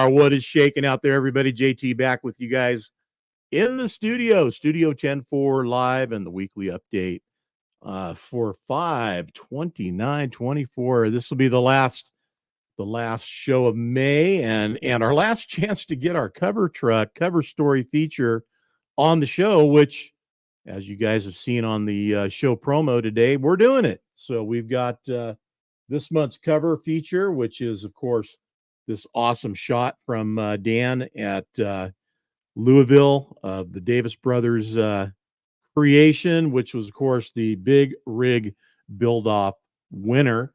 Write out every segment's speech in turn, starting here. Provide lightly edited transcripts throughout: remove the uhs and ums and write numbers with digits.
are. What is shaking out there, everybody? JT back with you guys in the studio, Studio 10-4 live, and the weekly update for 5/29/24. This will be the last show of May, and our last chance to get our cover story feature on the show, which, as you guys have seen on the show promo today, we're doing it. So we've got this month's cover feature, which is, of course, this awesome shot from Dan at Louisville of the Davis Brothers creation, which was, of course, the Big Rig Build-Off winner.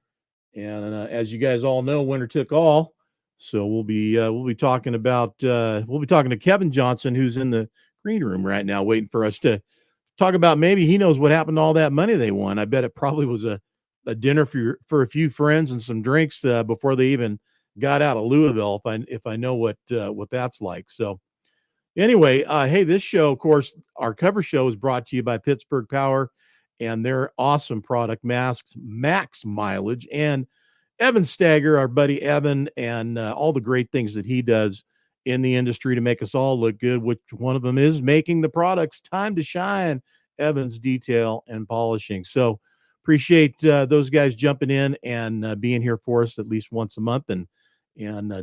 And as you guys all know, winner took all. So we'll be talking to Kevin Johnson, who's in the green room right now, waiting for us to talk about, maybe he knows what happened to all that money they won. I bet it probably was a dinner for a few friends and some drinks before they even got out of Louisville, if I know what that's like. So anyway, hey, this show, of course, our cover show is brought to you by Pittsburgh Power and their awesome product, Masks Max Mileage, and Evan Stagger, our buddy Evan, and all the great things that he does in the industry to make us all look good, which one of them is making the products time to shine, Evan's Detail and Polishing. So appreciate those guys jumping in and being here for us at least once a month and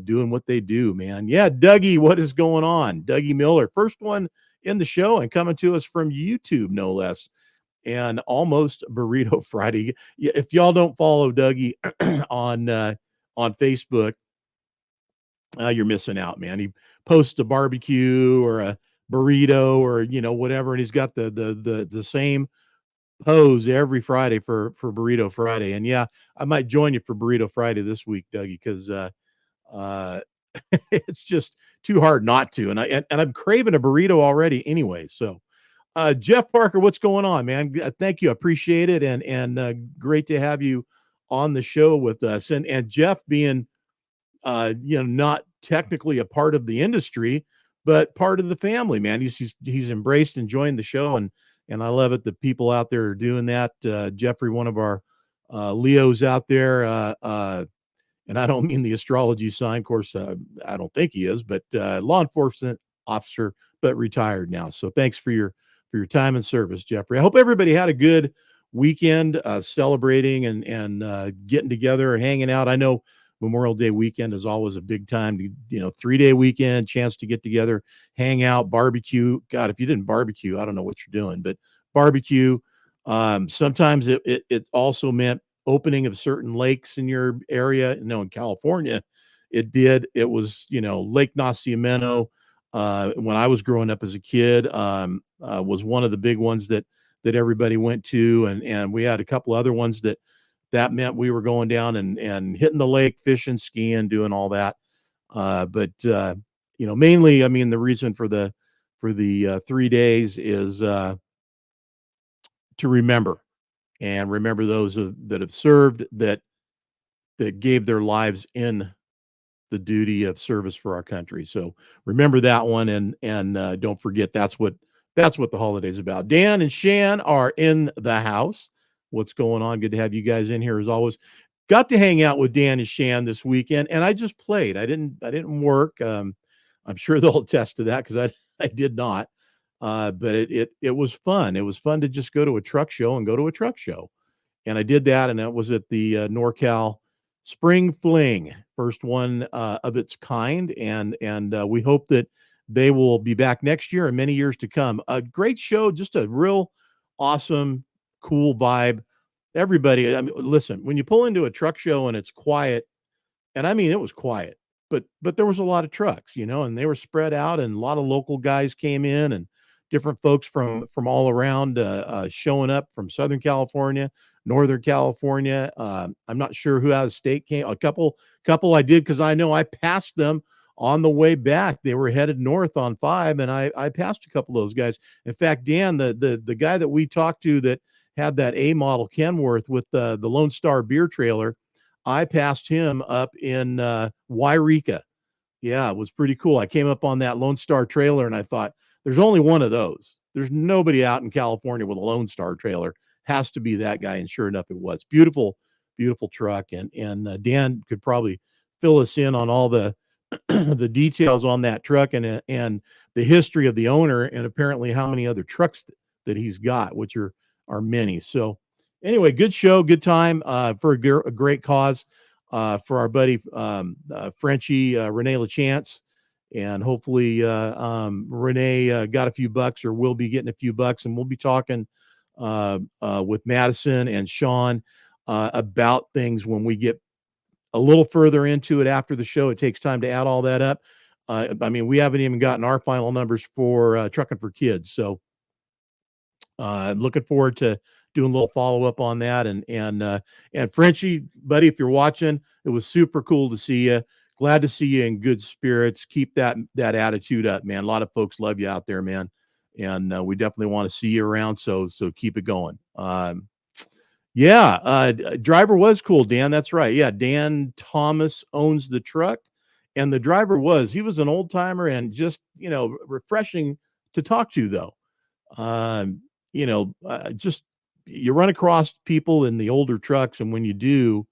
doing what they do, man. Yeah, Dougie, what is going on? Dougie Miller, first one in the show and coming to us from YouTube, no less. And almost Burrito Friday. If y'all don't follow Dougie on Facebook, you're missing out, man. He posts a barbecue or a burrito or whatever, and he's got the same pose every Friday for Burrito Friday. And yeah, I might join you for Burrito Friday this week, Dougie, because it's just too hard not to. And I'm craving a burrito already anyway. So Jeff Parker, what's going on, man? Thank you. I appreciate it. And great to have you on the show with us. And Jeff being, not technically a part of the industry, but part of the family, man. He's embraced and joined the show. And I love it that people out there are doing that. Jeffrey, one of our Leos out there, and I don't mean the astrology sign. Of course, I don't think he is, but law enforcement officer, but retired now. So thanks for your time and service, Jeffrey. I hope everybody had a good weekend celebrating and getting together and hanging out. I know Memorial Day weekend is always a big time, 3-day weekend, chance to get together, hang out, barbecue. God, if you didn't barbecue, I don't know what you're doing, but barbecue. Sometimes it also meant opening of certain lakes in your area. In California, it was, Lake Nacimiento. When I was growing up as a kid, was one of the big ones that everybody went to. And we had a couple other ones that meant we were going down and hitting the lake, fishing, skiing, doing all that. But mainly, I mean, the reason for the 3 days is to remember those that have served, that gave their lives in the duty of service for our country. So remember that one, and don't forget that's what the holiday's about. Dan and Shan are in the house. What's going on? Good to have you guys in here as always. Got to hang out with Dan and Shan this weekend, and I just played. I didn't work. I'm sure they'll attest to that because I did not. But it was fun. It was fun to just go to a truck show, and I did that, and that was at the NorCal Spring Fling, first one of its kind, and we hope that they will be back next year and many years to come. A great show, just a real awesome, cool vibe. Everybody, I mean, listen, when you pull into a truck show and it's quiet, and I mean it was quiet, but there was a lot of trucks, and they were spread out, and a lot of local guys came in, and different folks from all around showing up from Southern California, Northern California. I'm not sure who out of state came. A couple I did, because I know I passed them on the way back. They were headed north on 5, and I passed a couple of those guys. In fact, Dan, the guy that we talked to that had that A model Kenworth with the Lone Star beer trailer, I passed him up in Wairika. Yeah, it was pretty cool. I came up on that Lone Star trailer, and I thought, there's only one of those. There's nobody out in California with a Lone Star trailer. Has to be that guy. And sure enough, it was. Beautiful, beautiful truck. And Dan could probably fill us in on all the the details on that truck and the history of the owner, and apparently how many other trucks that he's got, which are many. So anyway, good show, good time for a great cause for our buddy Frenchie Renee LaChance. And hopefully Renee got a few bucks or will be getting a few bucks. And we'll be talking with Madison and Sean about things when we get a little further into it after the show. It takes time to add all that up. I mean, we haven't even gotten our final numbers for Trucking for Kids. So looking forward to doing a little follow up on that. And Frenchie, buddy, if you're watching, it was super cool to see you. Glad to see you in good spirits. Keep that attitude up, man. A lot of folks love you out there, man, and we definitely want to see you around. So keep it going. Driver was cool, Dan. That's right. Yeah, Dan Thomas owns the truck, and the driver he was an old timer and just refreshing to talk to, though. Just you run across people in the older trucks, and when you do,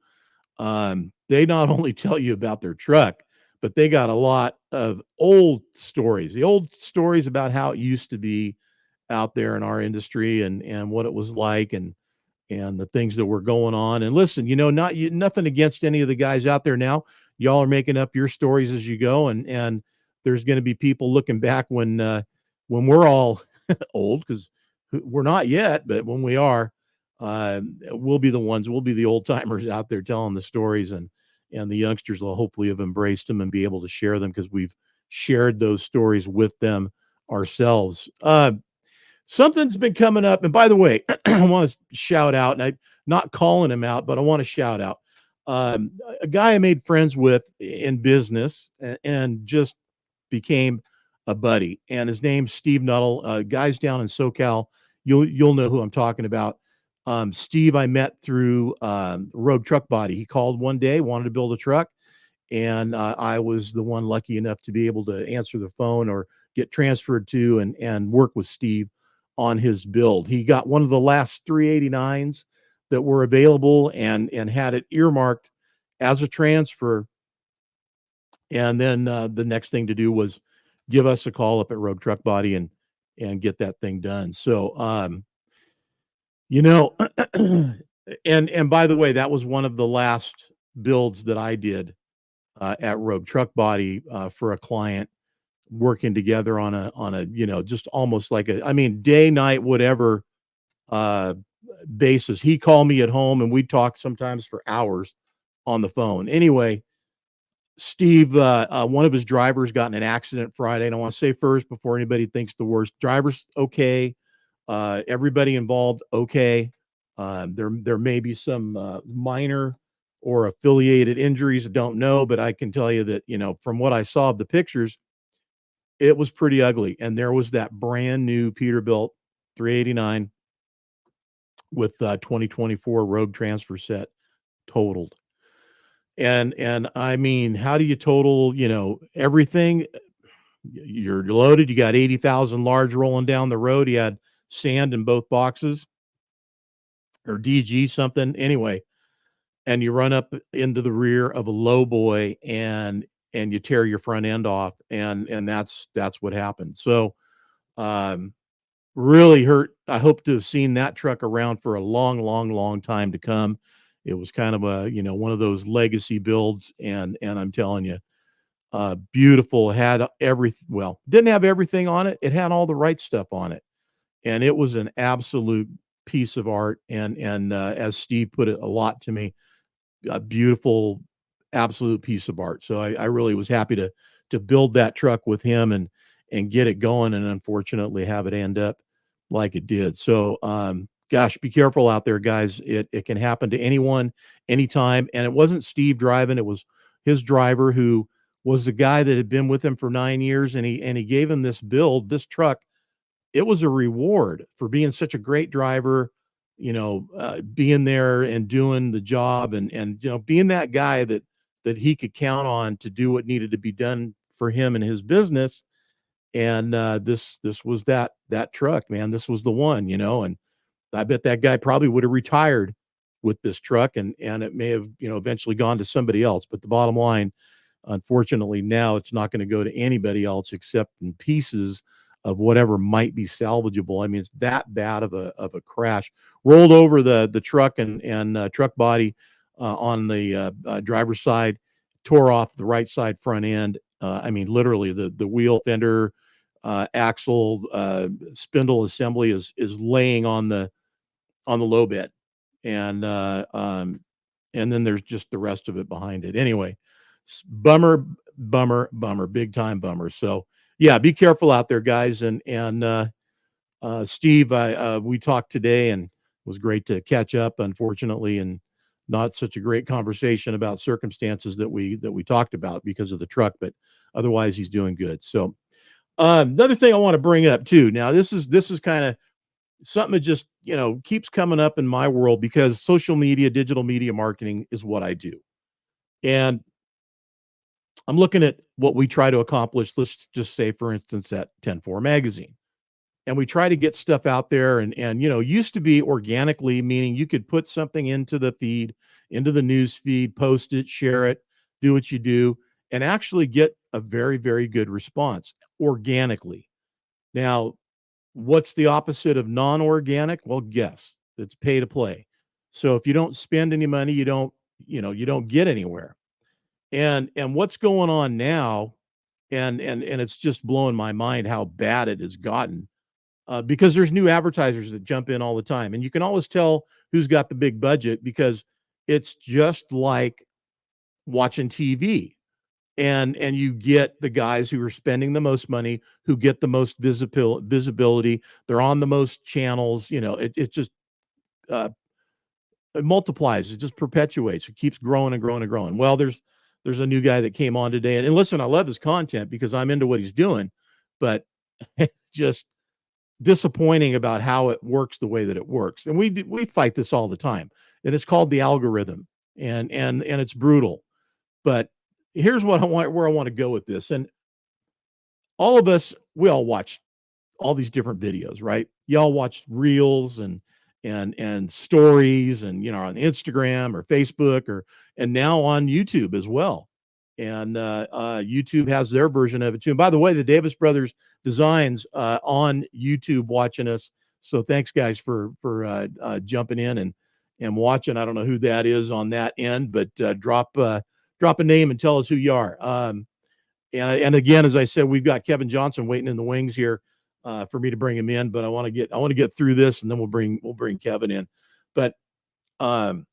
they not only tell you about their truck, but they got a lot of old stories, the old stories about how it used to be out there in our industry and what it was like and the things that were going on. And listen, nothing against any of the guys out there now. Y'all are making up your stories as you go, and there's going to be people looking back when we're all old, because we're not yet, but when we are, we'll be the old timers out there telling the stories, and the youngsters will hopefully have embraced them and be able to share them because we've shared those stories with them ourselves. Something's been coming up, and by the way, I want to shout out, and I'm not calling him out, but I want to shout out a guy I made friends with in business and just became a buddy, and his name's Steve Nuttall. Guys down in SoCal, you'll know who I'm talking about. Steve, I met through Rogue Truck Body. He called one day, wanted to build a truck, and I was the one lucky enough to be able to answer the phone or get transferred to and work with Steve on his build. He got one of the last 389s that were available and had it earmarked as a transfer. And then the next thing to do was give us a call up at Rogue Truck Body and get that thing done. So, and by the way, that was one of the last builds that I did at Rogue Truck Body for a client, working together on a just almost like day, night, whatever basis. He called me at home and we'd talk sometimes for hours on the phone. Anyway, Steve, one of his drivers got in an accident Friday. And I want to say first, before anybody thinks the worst, driver's okay. Everybody involved okay. There may be some minor or affiliated injuries. I don't know, but I can tell you that, from what I saw of the pictures, it was pretty ugly. And there was that brand new Peterbilt 389 with 2024 Rogue transfer set totaled. And I mean, how do you total, everything? You're loaded. You got 80,000 large rolling down the road. You had sand in both boxes or DG something. Anyway, and you run up into the rear of a low boy and you tear your front end off. And that's what happened. So, really hurt. I hope to have seen that truck around for a long, long, long time to come. It was kind of one of those legacy builds. And I'm telling you, beautiful, had didn't have everything on it. It had all the right stuff on it. And it was an absolute piece of art. And as Steve put it a lot to me, a beautiful, absolute piece of art. So I really was happy to build that truck with him and get it going, and unfortunately have it end up like it did. So, gosh, be careful out there, guys. It can happen to anyone, anytime. And it wasn't Steve driving. It was his driver, who was the guy that had been with him for 9 years. And he gave him this truck. It was a reward for being such a great driver, being there and doing the job and being that guy that he could count on to do what needed to be done for him and his business. And this was that truck, man. This was the one, and I bet that guy probably would have retired with this truck, and it may have, eventually gone to somebody else. But the bottom line, Unfortunately, now it's not going to go to anybody else except in pieces of whatever might be salvageable. I mean, it's that bad of a crash. Rolled over the truck and truck body on the driver's side, tore off the right side front end. I mean, literally the wheel fender, axle, spindle assembly is laying on the low bed, and then there's just the rest of it behind it. Anyway, bummer, bummer, bummer, big time bummer. So yeah, be careful out there, guys. And Steve, we talked today, and it was great to catch up. Unfortunately, and not such a great conversation about circumstances that we talked about because of the truck, but otherwise he's doing good. So another thing I want to bring up too. Now this is kind of something that just keeps coming up in my world because social media, digital media marketing is what I do, and I'm looking at what we try to accomplish. Let's just say, for instance, at 10-4 magazine, and we try to get stuff out there, and used to be organically, meaning you could put something into the feed, into the news feed, post it, share it, do what you do, and actually get a very, very good response organically. Now, what's the opposite of non-organic? Well, guess. It's pay to play. So if you don't spend any money, you don't get anywhere. And what's going on now, and it's just blowing my mind how bad it has gotten, because there's new advertisers that jump in all the time, and you can always tell who's got the big budget because it's just like watching TV. And you get the guys who are spending the most money, who get the most visibility. They're on the most channels. It just uh, it multiplies. It just perpetuates. It keeps growing and growing and growing. Well, there's a new guy that came on today, and listen, I love his content because I'm into what he's doing, but it's just disappointing about how it works the way that it works. And we fight this all the time, and it's called the algorithm, and it's brutal. But here's what where I want to go with this. And all of us, we all watch all these different videos, right? Y'all watch reels and stories, and on Instagram or Facebook, and now on YouTube as well. And YouTube has their version of it too. And by the way, the Davis Brothers Designs on YouTube watching us. So thanks, guys, for jumping in and watching. I don't know who that is on that end, but drop a name and tell us who you are. And again, as I said, we've got Kevin Johnson waiting in the wings here for me to bring him in, but I want to get through this, and then we'll bring Kevin in. But on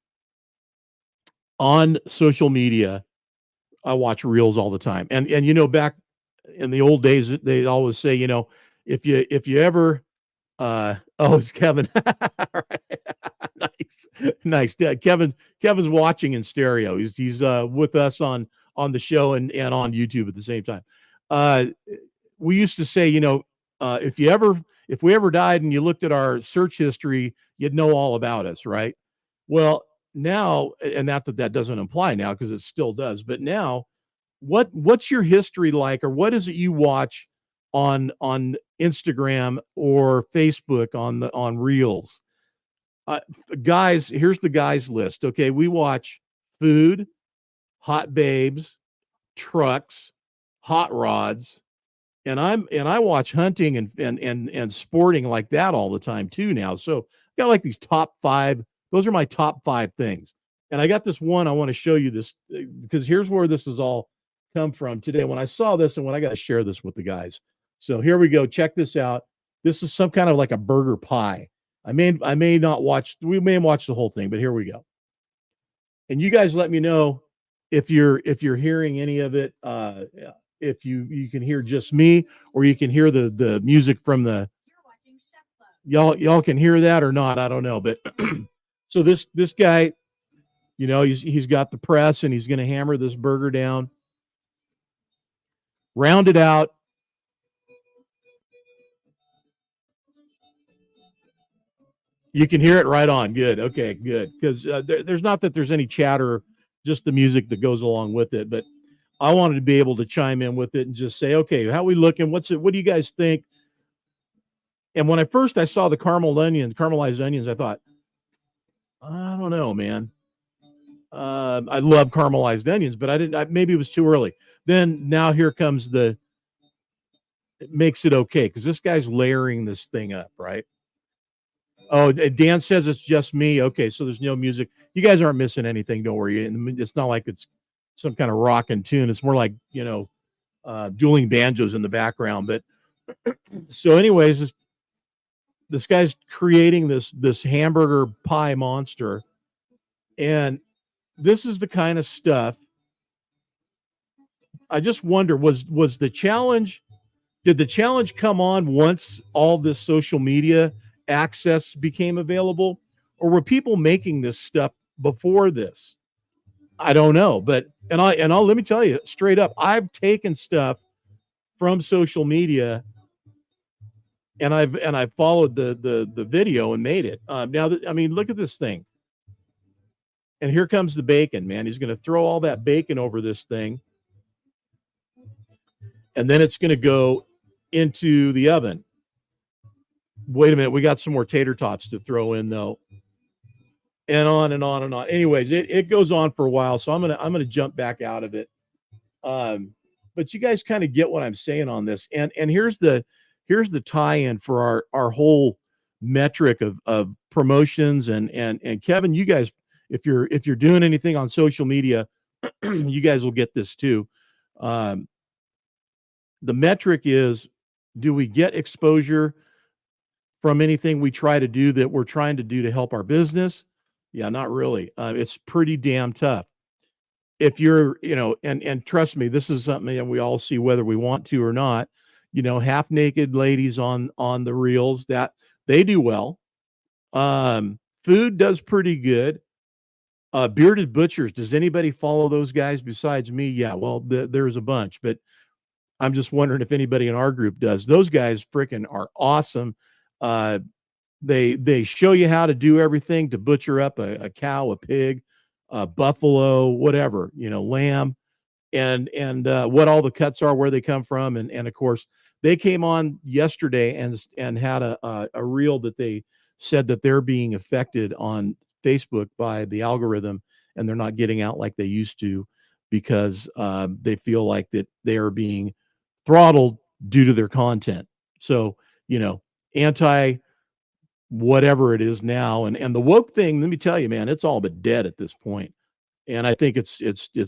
social media, I watch reels all the time, and back in the old days, they always say, if you ever oh, it's Kevin. All right. Nice. Kevin's watching in stereo. He's with us on the show and on YouTube at the same time. We used to say, if we ever died and you looked at our search history, you'd know all about us, right? Well, now, and not that doesn't apply now because it still does, but now, what's your history like, or what is it you watch on Instagram or Facebook on Reels? Guys, here's the guys list. Okay, we watch food, hot babes, trucks, hot rods, and I watch hunting and sporting like that all the time too now. So I got like these top 5. Those are my top 5 things. And I got this one I want to show you this because here's where this is all come from today. When I saw this and when I got to share this with the guys. So here we go. Check this out. This is some kind of like a burger pie. We may watch the whole thing, but here we go. And you guys let me know if you're hearing any of it. If you can hear just me, or you can hear the music from the. Y'all can hear that or not? I don't know, but so this guy, he's got the press and he's going to hammer this burger down, round it out. You can hear it right on. Good. Okay, good. Because there's not that there's any chatter, just the music that goes along with it. But I wanted to be able to chime in with it and just say, okay, how we looking? What do you guys think? And when I saw the caramelized onions, I thought, I don't know, man. I love caramelized onions, but I didn't. Maybe it was too early. Then now here comes it makes it okay because this guy's layering this thing up, right? Oh, Dan says it's just me. Okay, so there's no music. You guys aren't missing anything. Don't worry. It's not like it's some kind of rockin' tune. It's more like dueling banjos in the background. But so, anyways, this guy's creating this hamburger pie monster, and this is the kind of stuff. I just wonder was the challenge. Did the challenge come on once all this social media access became available, or were people making this stuff before this? I don't know, but I'll let me tell you straight up, I've taken stuff from social media and I've followed the video and made it. I mean, look at this thing. And here comes the bacon, man. He's going to throw all that bacon over this thing. And then it's going to go into the oven. Wait a minute. We got some more tater tots to throw in though. And on and on and on. Anyways, it goes on for a while. So I'm going to jump back out of it. But you guys kind of get what I'm saying on this. And here's the tie-in for our whole metric of promotions and Kevin, you guys, if you're doing anything on social media, you guys will get this too. The metric is, do we get exposure from anything we try to do that we're trying to do to help our business? Yeah, not really. It's pretty damn tough. If you're, and trust me, this is something that we all see whether we want to or not, half naked ladies on the reels, that they do well. Food does pretty good. Bearded butchers. Does anybody follow those guys besides me? Yeah, well, there's a bunch, but I'm just wondering if anybody in our group does. Those guys freaking are awesome. They show you how to do everything to butcher up a cow, a pig, buffalo, whatever, lamb, and what all the cuts are, where they come from, and of course they came on yesterday and had a reel that they said that they're being affected on Facebook by the algorithm, and they're not getting out like they used to because they feel like that they are being throttled due to their content. So anti whatever it is now, and the woke thing, let me tell you, man, it's all but dead at this point. And I think it's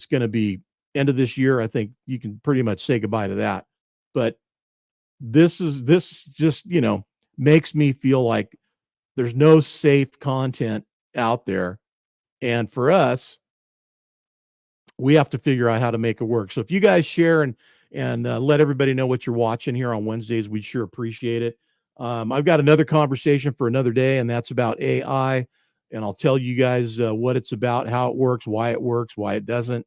going to be end of this year. I think you can pretty much say goodbye to that. But this just makes me feel like there's no safe content out there, and for us, we have to figure out how to make it work. So if you guys share and let everybody know what you're watching here on Wednesdays, we'd sure appreciate it. I've got another conversation for another day, and that's about AI. And I'll tell you guys what it's about, how it works, why it doesn't.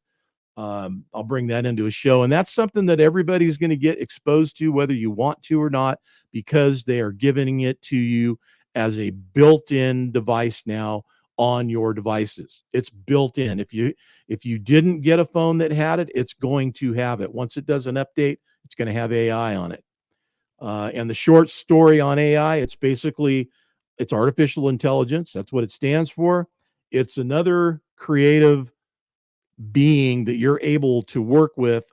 I'll bring that into a show. And that's something that everybody's going to get exposed to, whether you want to or not, because they are giving it to you as a built-in device now on your devices. It's built in. If you didn't get a phone that had it, it's going to have it. Once it does an update, it's going to have AI on it. And the short story on AI, it's artificial intelligence. That's what it stands for. It's another creative being that you're able to work with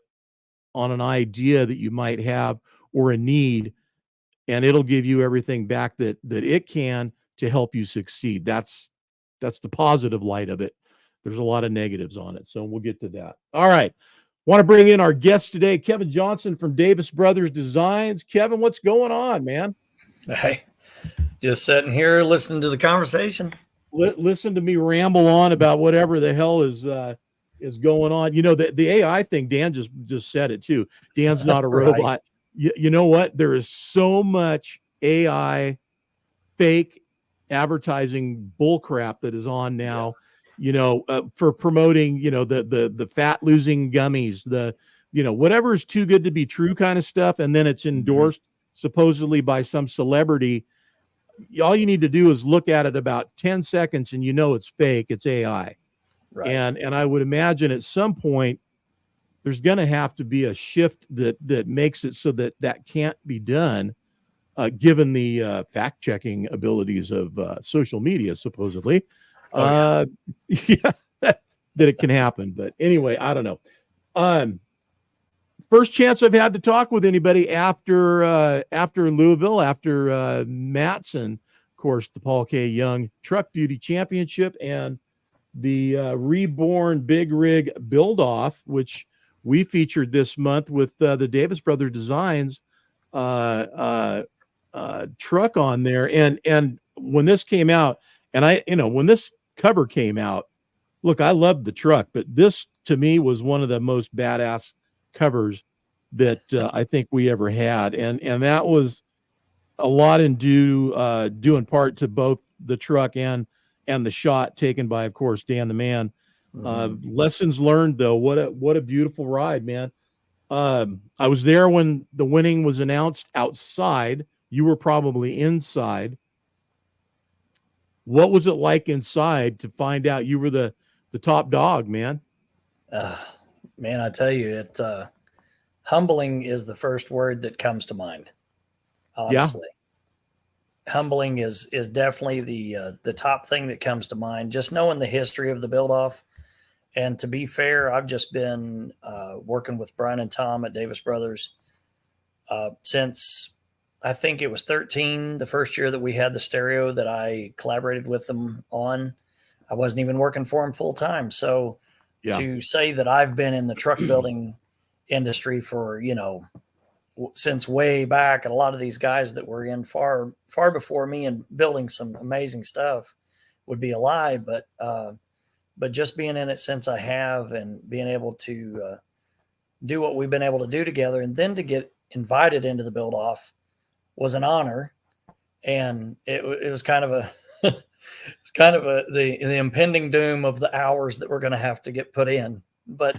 on an idea that you might have or a need, and it'll give you everything back that it can to help you succeed. That's the positive light of it. There's a lot of negatives on it, so we'll get to that. All right. Want to bring in our guest today, Kevin Johnson from Davis Brothers Designs. Kevin, what's going on, man? Hey, just sitting here listening to the conversation. Listen to me ramble on about whatever the hell is going on. The AI thing, Dan just said it too. Dan's not a robot. Right. You know what? There is so much AI fake advertising bullcrap that is on now. For promoting, the fat losing gummies, whatever is too good to be true kind of stuff. And then it's endorsed supposedly by some celebrity. All you need to do is look at it about 10 seconds and it's fake. It's AI. Right. And I would imagine at some point there's going to have to be a shift that makes it so that can't be done, given the fact-checking abilities of social media, supposedly. Yeah. that it can happen. But anyway, I don't know. First chance I've had to talk with anybody after Louisville, after Matson, of course, the Paul K. Young Truck Beauty Championship and the Reborn Big Rig Build Off, which we featured this month with the Davis Brother Designs truck on there. And when this came out, and when this cover came out, look, I loved the truck, but this to me was one of the most badass covers that I think we ever had. And that was a lot due in part to both the truck and the shot taken by, of course, Dan the Man. Lessons learned, though. What a beautiful ride, man. I was there when the winning was announced outside. You were probably inside. What was it like inside to find out you were the top dog, man? Man, I tell you, it humbling is the first word that comes to mind. Honestly, humbling is definitely the top thing that comes to mind. Just knowing the history of the build off, and to be fair, I've just been working with Brian and Tom at Davis Brothers since I think it was 13, the first year that we had the stereo that I collaborated with them on. I wasn't even working for them full time, so to say that I've been in the truck building industry for, since way back, and a lot of these guys that were in far before me and building some amazing stuff would be a lie. But just being in it since I have, and being able to do what we've been able to do together, and then to get invited into the build off was an honor. And it was kind of the impending doom of the hours that we're going to have to get put in. But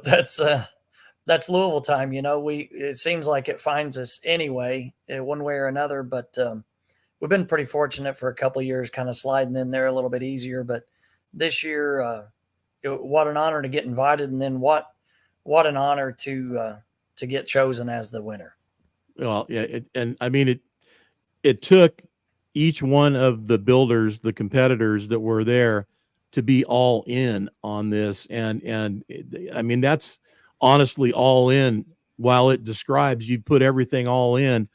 that's Louisville time. It seems like it finds us anyway, one way or another. But we've been pretty fortunate for a couple of years, kind of sliding in there a little bit easier. But this year, what an honor to get invited, and then what an honor to get chosen as the winner. Well, yeah, it took each one of the builders, the competitors that were there, to be all in on this. And I mean, that's honestly all in. While it describes you put everything all in,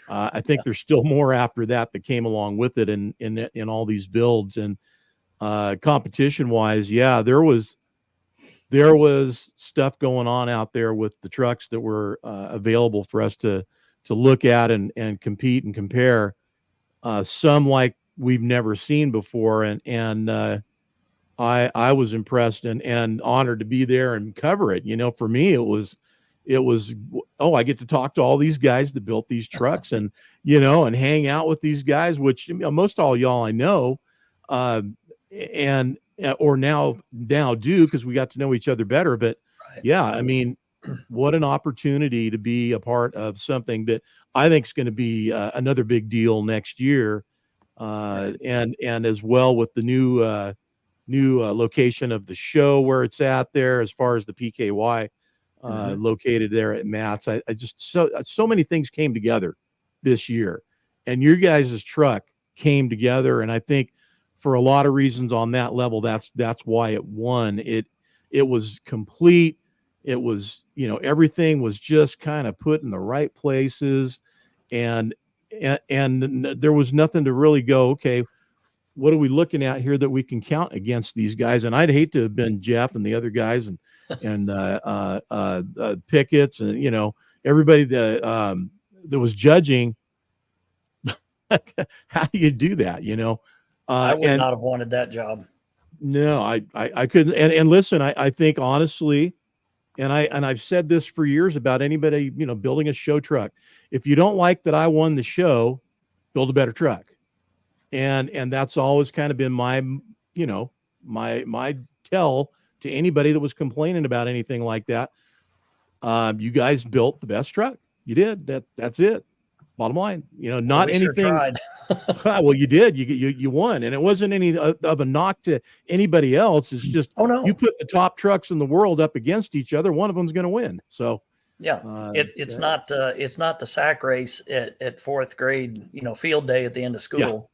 I think there's still more after that came along with it in all these builds. And competition wise, there was stuff going on out there with the trucks that were available for us to look at and compete and compare. Some like we've never seen before, and I was impressed and honored to be there and cover it. For me, it was I get to talk to all these guys that built these trucks, and and hang out with these guys, which most all y'all I know, and or now do, because we got to know each other better. But I mean, what an opportunity to be a part of something that I think is going to be another big deal next year, and as well with the new location of the show where it's at there, as far as the PKY located there at Matt's. I just so many things came together this year, and your guys' truck came together, and I think for a lot of reasons on that level, that's why it won. It was complete. It was, everything was just kind of put in the right places, and there was nothing to really go, okay, what are we looking at here that we can count against these guys? And I'd hate to have been Jeff and the other guys and Pickett's and, everybody that was judging. How do you do that? I would not have wanted that job. No, I couldn't. And listen, I think honestly, and I've said this for years about anybody, building a show truck. If you don't like that I won the show, build a better truck. And that's always kind of been my, my tell to anybody that was complaining about anything like that. You guys built the best truck. You did. That's it. Bottom line, not anything. Sure well, you did. You won, and it wasn't any of a knock to anybody else. It's just, you put the top trucks in the world up against each other, one of them's going to win. So it's not the sack race at fourth grade, field day at the end of school.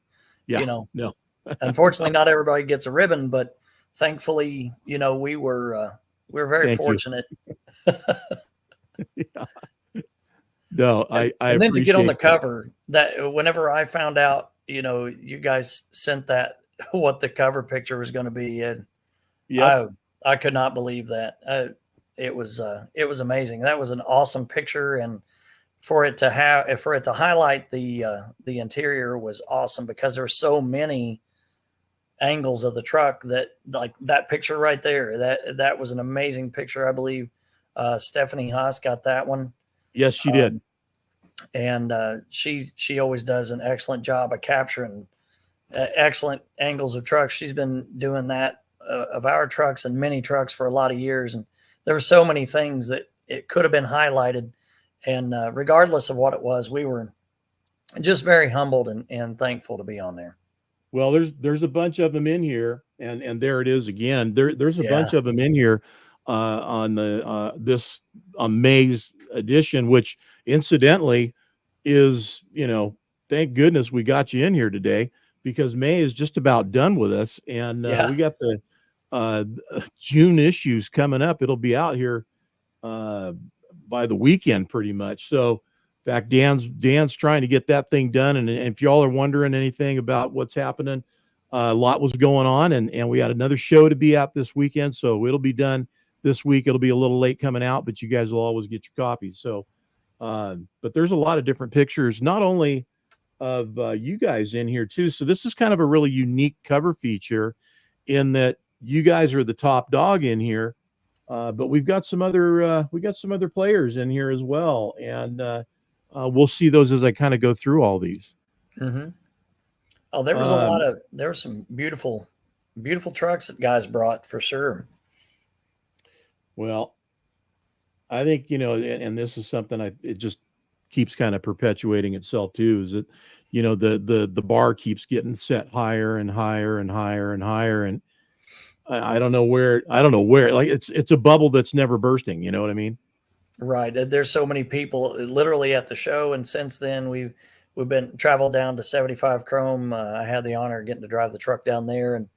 No. Unfortunately, not everybody gets a ribbon, but thankfully, we were very Thank you. fortunate. Yeah. No, I And then to get on the appreciate that. cover, that whenever I found out, you guys sent that what the cover picture was going to be, and Yep. I could not believe that. It was amazing. That was an awesome picture, and for it to highlight the interior was awesome because there were so many angles of the truck that, like that picture right there, that was an amazing picture. I believe Stephanie Haas got that one. Yes, she did. And she always does an excellent job of capturing excellent angles of trucks. She's been doing that of our trucks and mini trucks for a lot of years, and there were so many things that it could have been highlighted. And regardless of what it was, we were just very humbled and thankful to be on there. Well, there's a bunch of them in here, and there it is again. There's a Yeah. bunch of them in here on the this May's edition, which incidentally is, thank goodness we got you in here today, because May is just about done with us, and Yeah. we got the June issues coming up. It'll be out here by the weekend pretty much. So in fact, Dan's trying to get that thing done. And if y'all are wondering anything about what's happening, a lot was going on, and we had another show to be out this weekend. So it'll be done this week. It'll be a little late coming out, but you guys will always get your copies. So, but there's a lot of different pictures, not only of you guys in here too. So this is kind of a really unique cover feature in that you guys are the top dog in here. But we've got some other players in here as well, and we'll see those as I kind of go through all these. Mm-hmm. Oh, there were some beautiful trucks that guys brought for sure. Well, I think, and this is something it just keeps kind of perpetuating itself too, is that, the bar keeps getting set higher and higher and higher and higher. And I don't know where, like it's a bubble that's never bursting. You know what I mean? Right. There's so many people literally at the show. And since then we've been traveled down to 75 Chrome. I had the honor of getting to drive the truck down there, and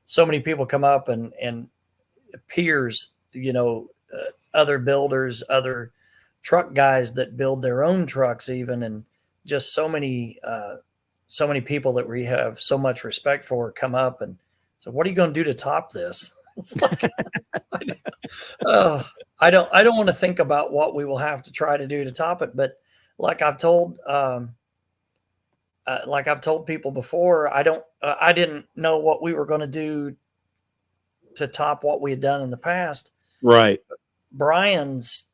so many people come up and peers, other builders, other truck guys that build their own trucks even. And just so many people that we have so much respect for come up and so, what are you going to do to top this? It's like, I don't want to think about what we will have to try to do to top it. But like I've told people before, I didn't know what we were going to do to top what we had done in the past. Right. Brian's,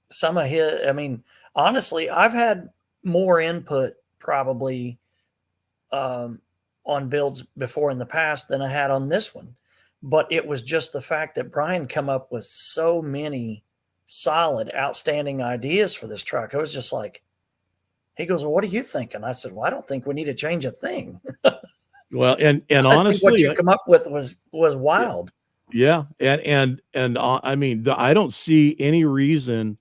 some of his, I mean, honestly, I've had more input probably on builds before in the past than I had on this one. But it was just the fact that Brian come up with so many solid, outstanding ideas for this truck. I was just like, he goes, well, what do you think? And I said, well, I don't think we need to change a thing. Well, and honestly, what you come up with was wild. Yeah. And I mean, I don't see any reason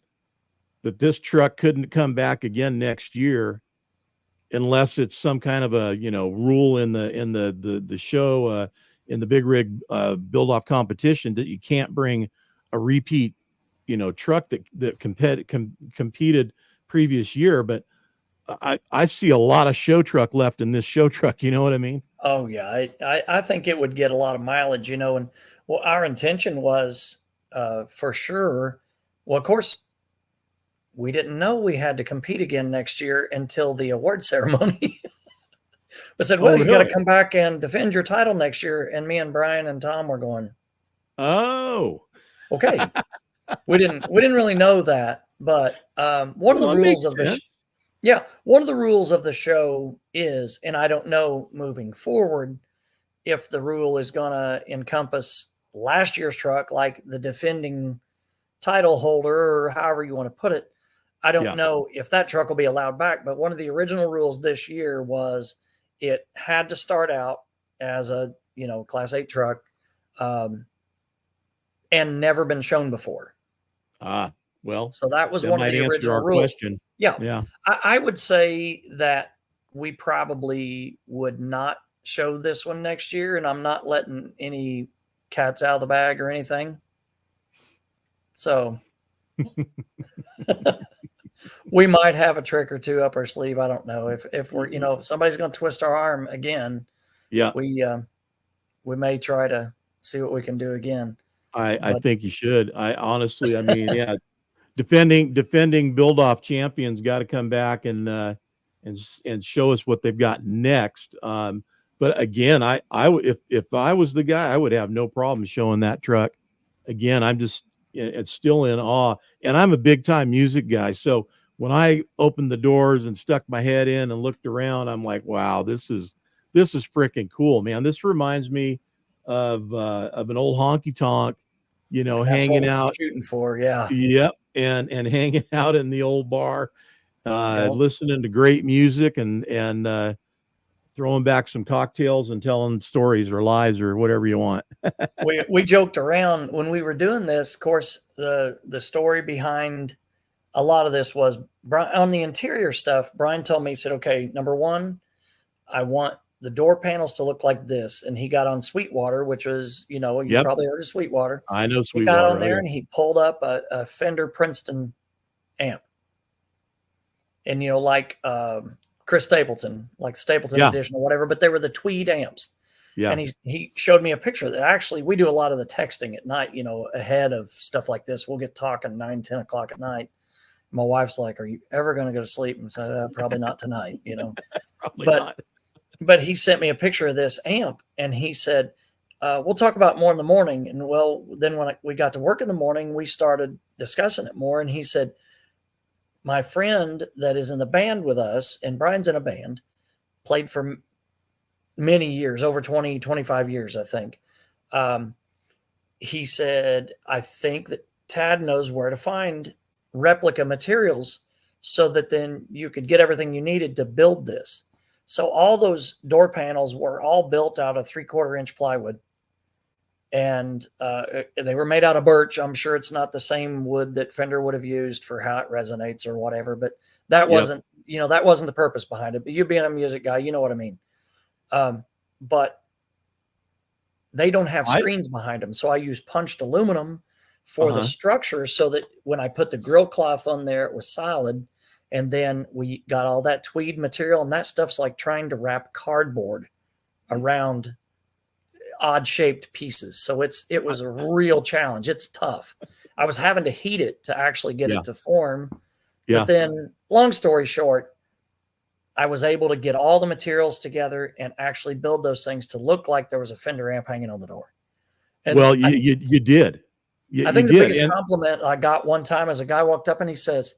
that this truck couldn't come back again next year, unless it's some kind of a, rule in the show, in the big rig build off competition, that you can't bring a repeat, truck that competed previous year. But I see a lot of show truck left in this show truck. You know what I mean? Oh yeah. I think it would get a lot of mileage, and well, our intention was for sure. Well, of course, we didn't know we had to compete again next year until the award ceremony. I said, well, you got to come back and defend your title next year. And me and Brian and Tom were going, oh, okay. we didn't really know that, but one of the rules of one of the rules of the show is, and I don't know moving forward if the rule is going to encompass last year's truck, like the defending title holder, or however you want to put it. I don't know if that truck will be allowed back, but one of the original rules this year was it had to start out as a, Class 8 truck, and never been shown before. Well, so that was one of the original rules. Question. Yeah. I would say that we probably would not show this one next year, and I'm not letting any cat's out of the bag or anything. So we might have a trick or two up our sleeve. I don't know if we're, if somebody's going to twist our arm again, Yeah. We may try to see what we can do again. I think you should. I mean, yeah, defending build off champions got to come back and show us what they've got next. But again, if I was the guy, I would have no problem showing that truck. Again, it's still in awe, and I'm a big time music guy. So when I opened the doors and stuck my head in and looked around, I'm like, wow, this is freaking cool, man. This reminds me of an old honky tonk, hanging out, shooting for, yeah. Yep, and hanging out in the old bar, listening to great music and throwing back some cocktails and telling stories or lies or whatever you want. we joked around when we were doing this. Of course, the story behind a lot of this was on the interior stuff. Brian told me, he said, okay, number one, I want the door panels to look like this. And he got on Sweetwater, which was, you probably heard of Sweetwater. I know Sweetwater. He got on there and he pulled up a Fender Princeton amp. And, like Chris Stapleton, like Stapleton Edition or whatever, but they were the Tweed amps. Yeah. And he showed me a picture that actually we do a lot of the texting at night, ahead of stuff like this. We'll get talking 9, 10 o'clock at night. My wife's like, are you ever going to go to sleep? And I said, probably not tonight, Probably not. But he sent me a picture of this amp and he said, we'll talk about more in the morning. And well, then when we got to work in the morning, we started discussing it more. And he said, my friend that is in the band with us, and Brian's in a band, played for many years, over 20, 25 years, I think. He said, I think that Tad knows where to find replica materials so that then you could get everything you needed to build this. So all those door panels were all built out of 3/4 inch plywood. And they were made out of birch. I'm sure it's not the same wood that Fender would have used for how it resonates or whatever, but that wasn't, that wasn't the purpose behind it. But you being a music guy, you know what I mean. But they don't have screens behind them. So I use punched aluminum for the structure so that when I put the grill cloth on there, it was solid. And then we got all that tweed material, and that stuff's like trying to wrap cardboard around odd shaped pieces. So it was a real challenge. It's tough. I was having to heat it to actually get it to form. Yeah. But then long story short, I was able to get all the materials together and actually build those things to look like there was a Fender amp hanging on the door. And well, you did. I think the biggest compliment I got one time is a guy walked up and he says,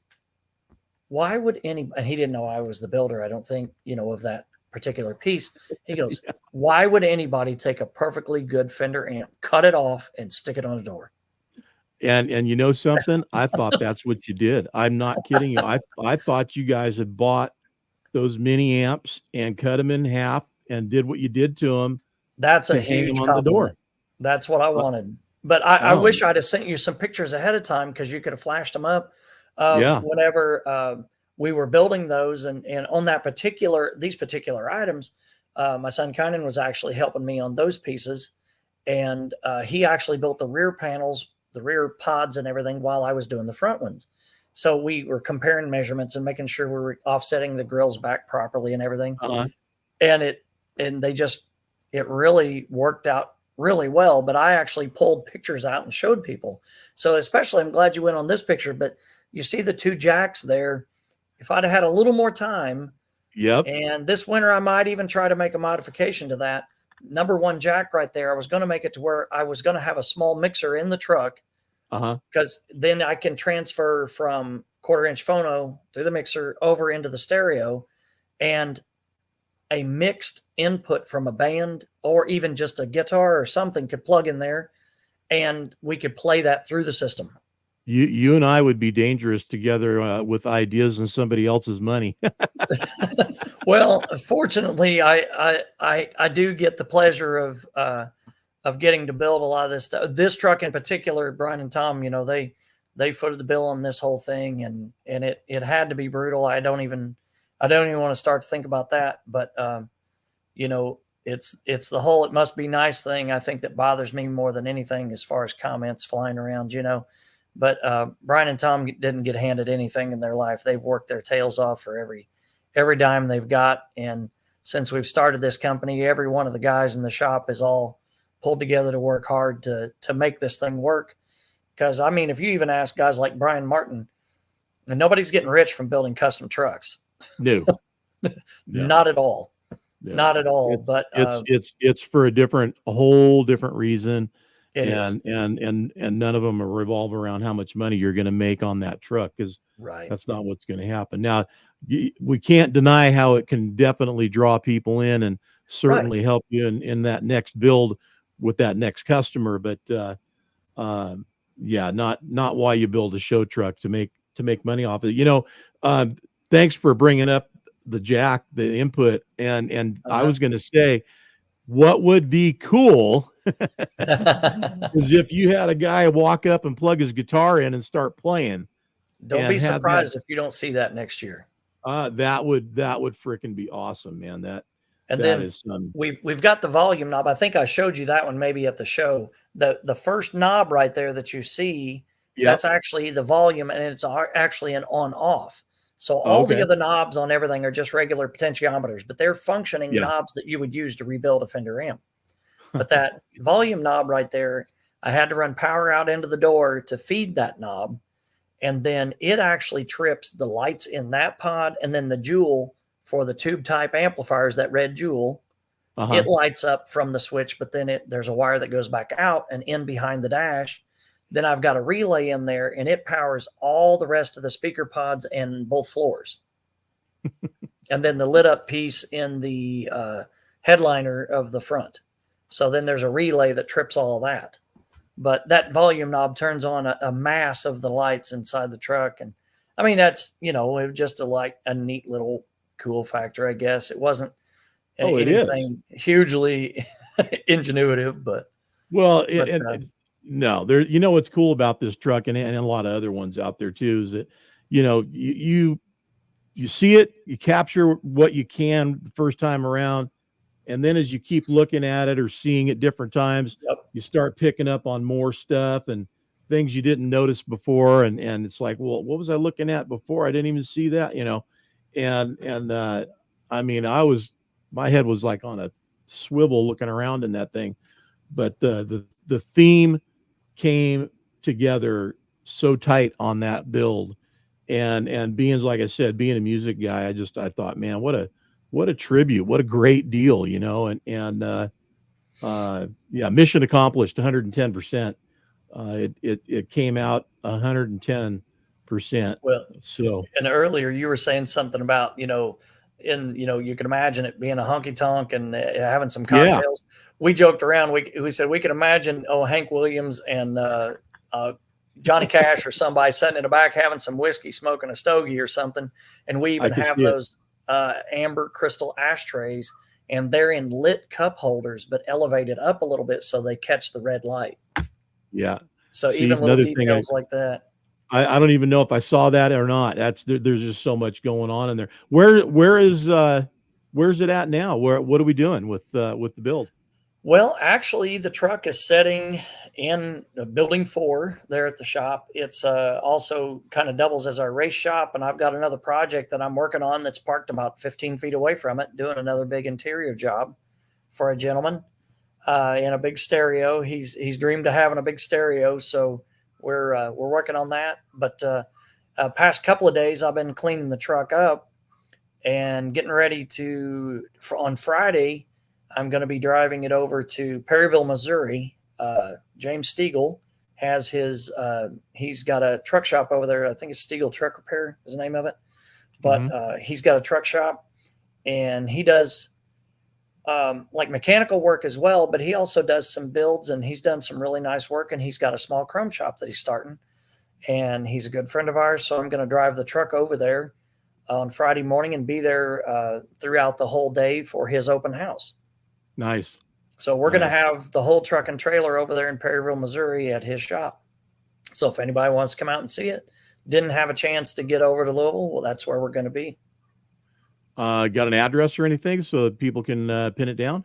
why would and he didn't know I was the builder, I don't think, of that particular piece. He goes, why would anybody take a perfectly good Fender amp, cut it off and stick it on a door? And you know something? I thought that's what you did. I'm not kidding you. I thought you guys had bought those mini amps and cut them in half and did what you did to them. That's a huge compliment. On the door. That's what I wanted. But I wish I'd have sent you some pictures ahead of time because you could have flashed them up. Whenever we were building those and on these particular items, my son Kynan was actually helping me on those pieces. And he actually built the rear panels, the rear pods and everything while I was doing the front ones. So we were comparing measurements and making sure we were offsetting the grills back properly and everything. And it really worked out really well, but I actually pulled pictures out and showed people. So especially, I'm glad you went on this picture, but you see the 2 jacks there. If I'd have had a little more time, and this winter, I might even try to make a modification to that. Number 1 jack right there, I was going to make it to where I was going to have a small mixer in the truck because then I can transfer from 1/4 inch phono through the mixer over into the stereo, and a mixed input from a band or even just a guitar or something could plug in there and we could play that through the system. You and I would be dangerous together with ideas and somebody else's money. Well, fortunately, I do get the pleasure of getting to build a lot of this stuff. This truck in particular, Brian and Tom, they footed the bill on this whole thing, and it had to be brutal. I don't even want to start to think about that, but It's the whole it must be nice thing, I think, that bothers me more than anything as far as comments flying around, But Brian and Tom didn't get handed anything in their life. They've worked their tails off for every dime they've got. And since we've started this company, every one of the guys in the shop is all pulled together to work hard to make this thing work. Because, I mean, if you even ask guys like Brian Martin, and nobody's getting rich from building custom trucks. No, Not at all. no. Not at all. But it's for a whole different reason. and none of them are revolve around how much money you're going to make on that truck, because right. that's not what's going to happen. Now, we can't deny how it can definitely draw people in and certainly help you in that next build with that next customer. But yeah, not why you build a show truck to make money off of it. Thanks for bringing up the input. And I was going to say, what would be cool is if you had a guy walk up and plug his guitar in and start playing. Don't be surprised if you don't see that next year. That would freaking be awesome, man. We've got the volume knob. I think I showed you that one maybe at the show. The first knob right there that you see, that's actually the volume, and it's actually an on-off. So all the other knobs on everything are just regular potentiometers, but they're functioning knobs that you would use to rebuild a Fender amp. But that volume knob right there, I had to run power out into the door to feed that knob. And then it actually trips the lights in that pod, and then the jewel for the tube type amplifiers, that red jewel, it lights up from the switch, but then there's a wire that goes back out and in behind the dash. Then I've got a relay in there, and it powers all the rest of the speaker pods and both floors. And then the lit up piece in the headliner of the front. So then there's a relay that trips all of that. But that volume knob turns on a mass of the lights inside the truck. And I mean, that's, it was just a neat little cool factor, I guess. It wasn't anything hugely ingenuitive, but. Well, no, there, what's cool about this truck and a lot of other ones out there too, is that, you see it, you capture what you can the first time around. And then as you keep looking at it or seeing it different times, you start picking up on more stuff and things you didn't notice before. And it's like, well, what was I looking at before? I didn't even see that, I mean, my head was like on a swivel looking around in that thing, but the theme came together so tight on that build. And being, like I said, being a music guy, I thought, man, what a tribute, what a great deal, mission accomplished 110%. It came out 110%. Well, so, and earlier you were saying something about, you can imagine it being a honky tonk and having some cocktails. We joked around. We said we could imagine, Hank Williams and Johnny Cash or somebody sitting in the back having some whiskey, smoking a stogie or something. And we even have those amber crystal ashtrays, and they're in lit cup holders, but elevated up a little bit so they catch the red light. Yeah. So even little details like that. I don't even know if I saw that or not. There's just so much going on in there. Where's it at now? What are we doing with the build? Well, actually, the truck is setting in building 4 there at the shop. It's also kind of doubles as our race shop, and I've got another project that I'm working on that's parked about 15 feet away from it, doing another big interior job for a gentleman in a big stereo. He's dreamed of having a big stereo, so we're working on that. But past couple of days, I've been cleaning the truck up and getting ready on Friday. I'm going to be driving it over to Perryville, Missouri. James Stiegel has he's got a truck shop over there. I think it's Stiegel Truck Repair is the name of it. But he's got a truck shop, and he does like mechanical work as well, but he also does some builds, and he's done some really nice work, and he's got a small chrome shop that he's starting, and he's a good friend of ours. So I'm going to drive the truck over there on Friday morning and be there throughout the whole day for his open house. Nice. So we're going to have the whole truck and trailer over there in Perryville, Missouri at his shop. So if anybody wants to come out and see it, didn't have a chance to get over to Louisville, well, that's where we're going to be. Got an address or anything so that people can pin it down?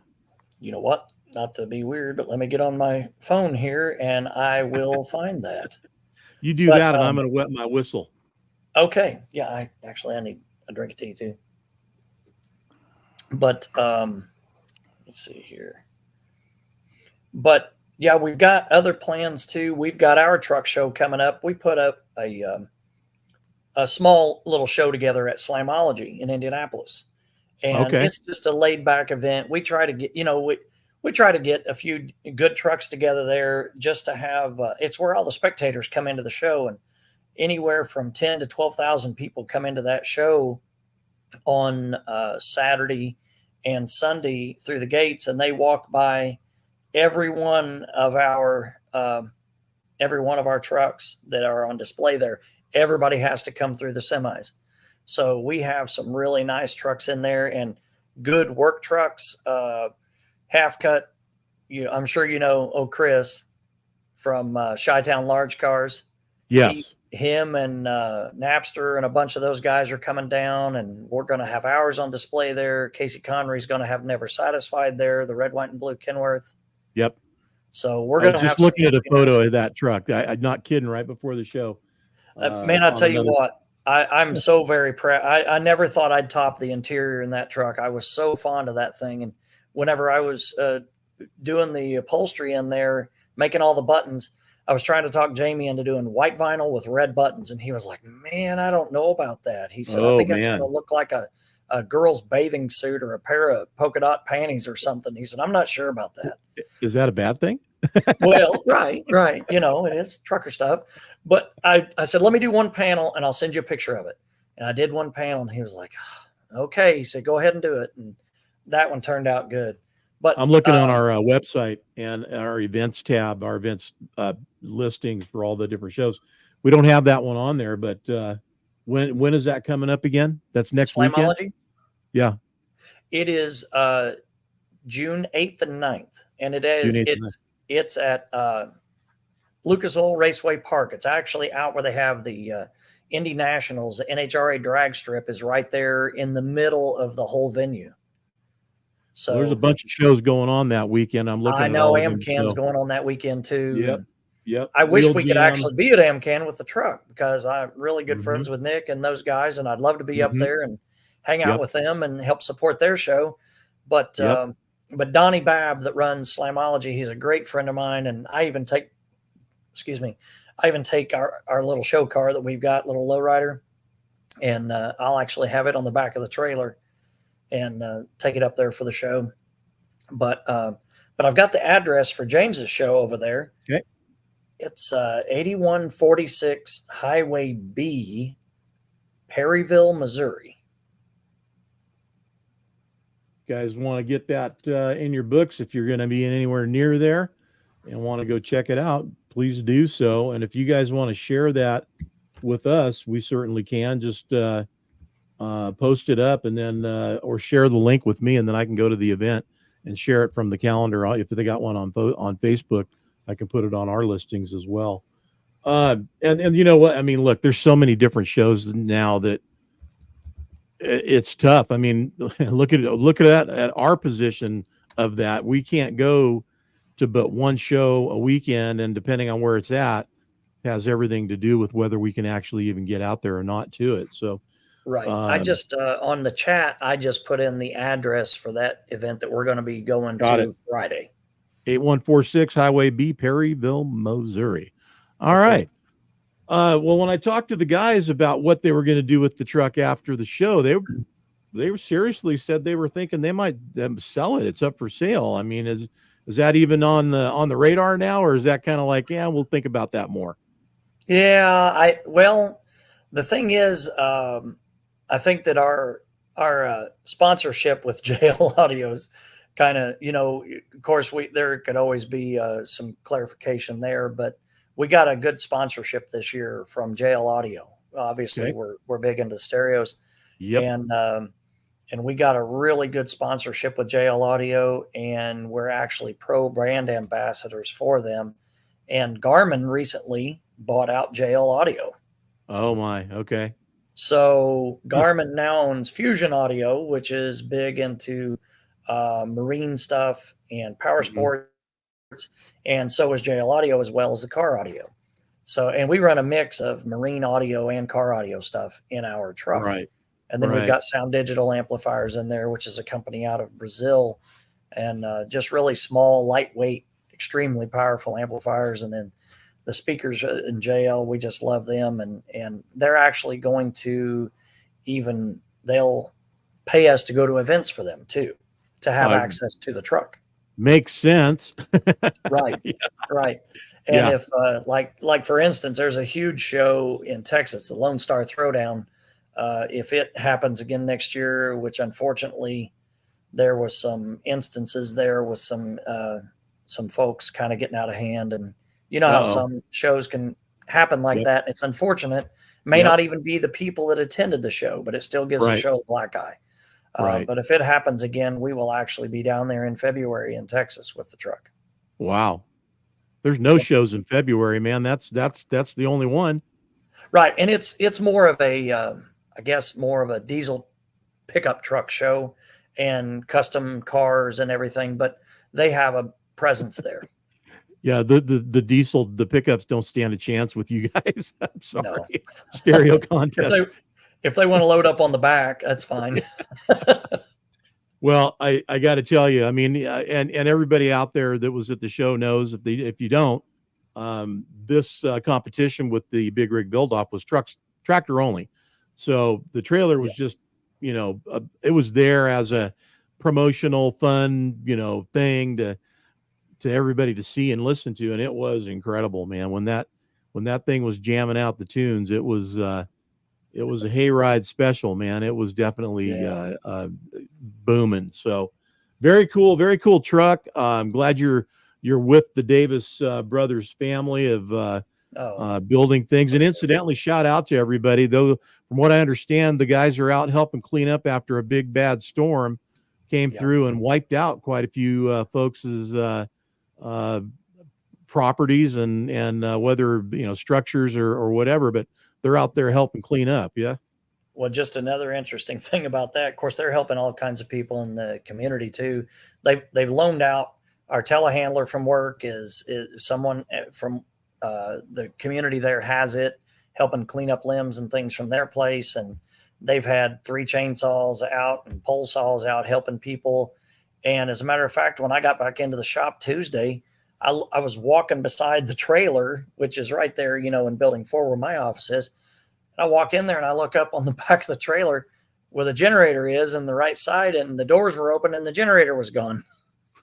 You know what? Not to be weird, but let me get on my phone here and I will find that. You do But that, and I'm going to wet my whistle. okay, yeah, I need a drink of tea too. But let's see here. But yeah, we've got other plans too. We've got our truck show coming up. We put up a small little show together at Slamology in Indianapolis, and Okay. it's just a laid back event. We try to get we try to get a few good trucks together there just to have. It's where all the spectators come into the show, and anywhere from 10 to 12,000 people come into that show on Saturday and Sunday through the gates, and they walk by every one of our trucks that are on display there. Everybody has to come through the semis. So we have some really nice trucks in there and good work trucks, half cut. I'm sure you know Chris from Chi-Town Large Cars. Yes. Him and Napster and a bunch of those guys are coming down, and we're going to have ours on display there. Casey Connery's going to have Never Satisfied there, the red, white, and blue Kenworth. Yep. So we're going to have just looking at a photo of that truck. I'm not kidding. Right before the show, man, I tell you what, I'm so very proud. I never thought I'd top the interior in that truck. I was so fond of that thing, and whenever I was doing the upholstery in there, making all the buttons, I was trying to talk Jamie into doing white vinyl with red buttons, and he was like, "Man, I don't know about that." He said, "I think that's going to look like a girl's bathing suit or a pair of polka dot panties or something." He said, "I'm not sure about that." Is that a bad thing? Well, right. It is trucker stuff. But I said, "Let me do one panel, and I'll send you a picture of it." And I did one panel, and he was like, "Okay." He said, "Go ahead and do it." And that one turned out good. But I'm looking on our website and our events tab, our events listings for all the different shows. We don't have that one on there, but when is that coming up again? That's next Slamology? weekend? Yeah. It is June 8th and 9th. And it's at Lucas Oil Raceway Park. It's actually out where they have the Indy Nationals. The NHRA drag strip is right there in the middle of the whole venue. So there's a bunch of shows going on that weekend. I'm looking. I know AmCan's going on that weekend too. Yep. I wish we could actually be at AmCan with the truck because I'm really good friends with Nick and those guys, and I'd love to be up there and hang out with them and help support their show. But Donnie Babb that runs Slamology, he's a great friend of mine, and I even take our little show car that we've got, little lowrider, and I'll actually have it on the back of the trailer and take it up there for the show. But I've got the address for James's show over there. Okay. It's 8146 Highway B, Perryville, Missouri. You guys want to get that in your books if you're going to be anywhere near there and want to go check it out, please do so. And if you guys want to share that with us, we certainly can. Just post it up and then or share the link with me, and then I can go to the event and share it from the calendar. If they got one on Facebook, I can put it on our listings as well. And you know what? I mean, look, there's so many different shows now that it's tough. I mean, look at our position of that. We can't go to but one show a weekend, and depending on where it's at, has everything to do with whether we can actually even get out there or not to it. So. Right. I just on the chat, I just put in the address for that event that we're going to be going to Friday. 8146 Highway B, Perryville, Missouri. All right. Well, when I talked to the guys about what they were going to do with the truck after the show, they were seriously said they were thinking they might sell it. It's up for sale. I mean, is that even on the radar now, or is that kind of like, yeah, we'll think about that more? Yeah. The thing is, I think that our sponsorship with JL Audio's kind of, of course, there could always be some clarification there, but we got a good sponsorship this year from JL Audio. Obviously, we're big into stereos, and we got a really good sponsorship with JL Audio, and we're actually pro brand ambassadors for them. And Garmin recently bought out JL Audio. Oh my, okay. So Garmin now owns Fusion Audio, which is big into marine stuff and power Mhm. sports, and so is JL Audio as well as the car audio. So, and we run a mix of marine audio and car audio stuff in our truck. Right. And then we've Right. got Sound Digital Amplifiers in there, which is a company out of Brazil, and just really small, lightweight, extremely powerful amplifiers. And then the speakers in JL, we just love them, and they're actually going to they'll pay us to go to events for them too, to have Uh, access to the truck. Makes sense. Right, Yeah. right. And Yeah. if like for instance, there's a huge show in Texas, the Lone Star Throwdown. If it happens again next year, which unfortunately there was some instances there with some folks kind of getting out of hand, and you know how Uh-oh. some shows can happen like Yep. that. It's unfortunate. May Yep. not even be the people that attended the show, but it still gives the Right. show a black eye. Right. But if it happens again, we will actually be down there in February in Texas with the truck. Wow. There's no Yep. shows in February, man. That's the only one. Right, and it's more of a I guess more of a diesel pickup truck show and custom cars and everything, but they have a presence there. Yeah, the diesel, the pickups don't stand a chance with you guys. I'm No, sorry. Stereo if contest. they want to load up on the back, that's fine. Well, I got to tell you, I mean, and everybody out there that was at the show knows, if you don't, this competition with the Big Rig Build Off was tractor only. So the trailer was Yes. just, it was there as a promotional fun, thing to everybody to see and listen to, and it was incredible, man. When that thing was jamming out the tunes, it was a hayride special, man. It was definitely Yeah. booming. So very cool truck. I'm glad you're with the Davis brothers family of Oh, building things. And for sure. incidentally, shout out to everybody. Though, from what I understand, the guys are out helping clean up after a big bad storm came Yeah. through and wiped out quite a few folks' properties and whether structures or whatever. But they're out there helping clean up. Yeah. Well, just another interesting thing about that. Of course, they're helping all kinds of people in the community too. They've loaned out our telehandler from work. Is someone from the community there has it, helping clean up limbs and things from their place, and they've had 3 chainsaws out and pole saws out helping people. And as a matter of fact, when I got back into the shop Tuesday, I was walking beside the trailer, which is right there, in Building 4 where my office is. And I walk in there and I look up on the back of the trailer where the generator is on the right side, and the doors were open and the generator was gone.